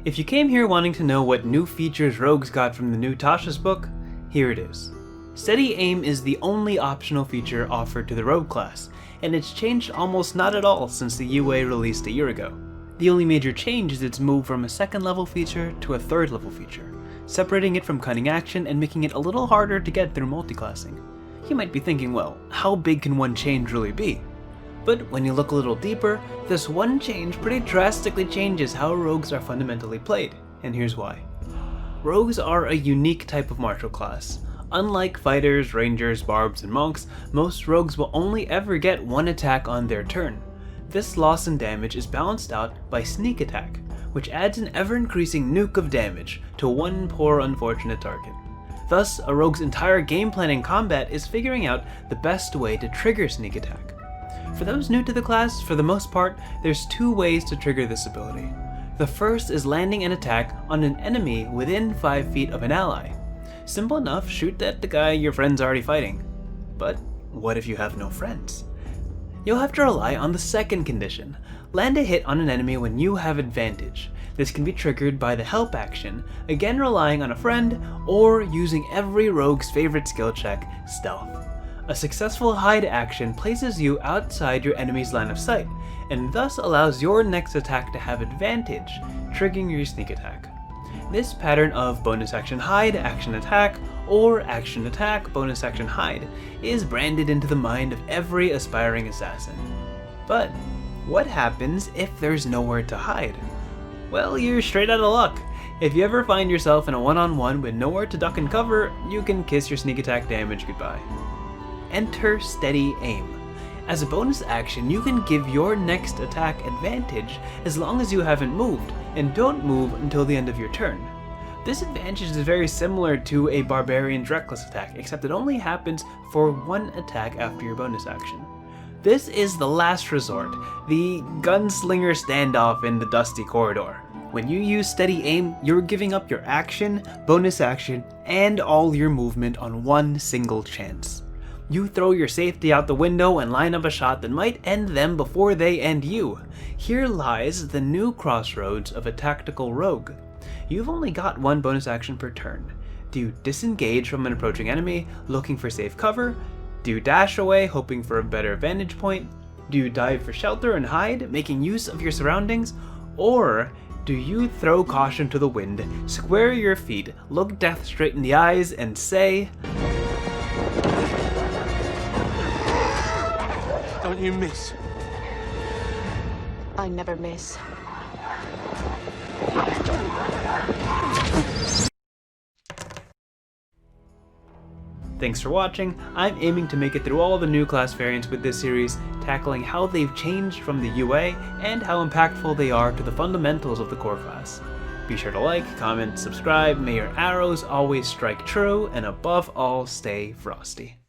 If you came here wanting to know what new features rogues got from the new Tasha's book, here it is. Steady aim is the only optional feature offered to the rogue class, and it's changed almost not at all since the UA released a year ago. The only major change is its move from a second level feature to a third level feature, separating it from cunning action and making it a little harder to get through multiclassing. You might be thinking, well, how big can one change really be? But when you look a little deeper, this one change pretty drastically changes how rogues are fundamentally played, and here's why. Rogues are a unique type of martial class. Unlike fighters, rangers, barbs, and monks, most rogues will only ever get one attack on their turn. This loss in damage is balanced out by sneak attack, which adds an ever-increasing nuke of damage to one poor unfortunate target. Thus, a rogue's entire game plan in combat is figuring out the best way to trigger sneak attack. For those new to the class, for the most part, there's two ways to trigger this ability. The first is landing an attack on an enemy within 5 feet of an ally. Simple enough, shoot at the guy your friend's already fighting. But what if you have no friends? You'll have to rely on the second condition. Land a hit on an enemy when you have advantage. This can be triggered by the help action, again relying on a friend, or using every rogue's favorite skill check, stealth. A successful hide action places you outside your enemy's line of sight, and thus allows your next attack to have advantage, triggering your sneak attack. This pattern of bonus action hide, action attack, or action attack, bonus action hide is branded into the mind of every aspiring assassin. But what happens if there's nowhere to hide? Well, you're straight out of luck. If you ever find yourself in a one-on-one with nowhere to duck and cover, you can kiss your sneak attack damage goodbye. Enter Steady Aim. As a bonus action, you can give your next attack advantage as long as you haven't moved, and don't move until the end of your turn. This advantage is very similar to a Barbarian's Reckless attack, except it only happens for one attack after your bonus action. This is the last resort, the gunslinger standoff in the dusty corridor. When you use Steady Aim, you're giving up your action, bonus action, and all your movement on one single chance. You throw your safety out the window and line up a shot that might end them before they end you. Here lies the new crossroads of a tactical rogue. You've only got one bonus action per turn. Do you disengage from an approaching enemy, looking for safe cover? Do you dash away, hoping for a better vantage point? Do you dive for shelter and hide, making use of your surroundings? Or do you throw caution to the wind, square your feet, look death straight in the eyes, and say, "Don't you miss?" I never miss. Thanks for watching. I'm aiming to make it through all the new class variants with this series, tackling how they've changed from the UA and how impactful they are to the fundamentals of the core class. Be sure to like, comment, subscribe, may your arrows always strike true, and above all, stay frosty.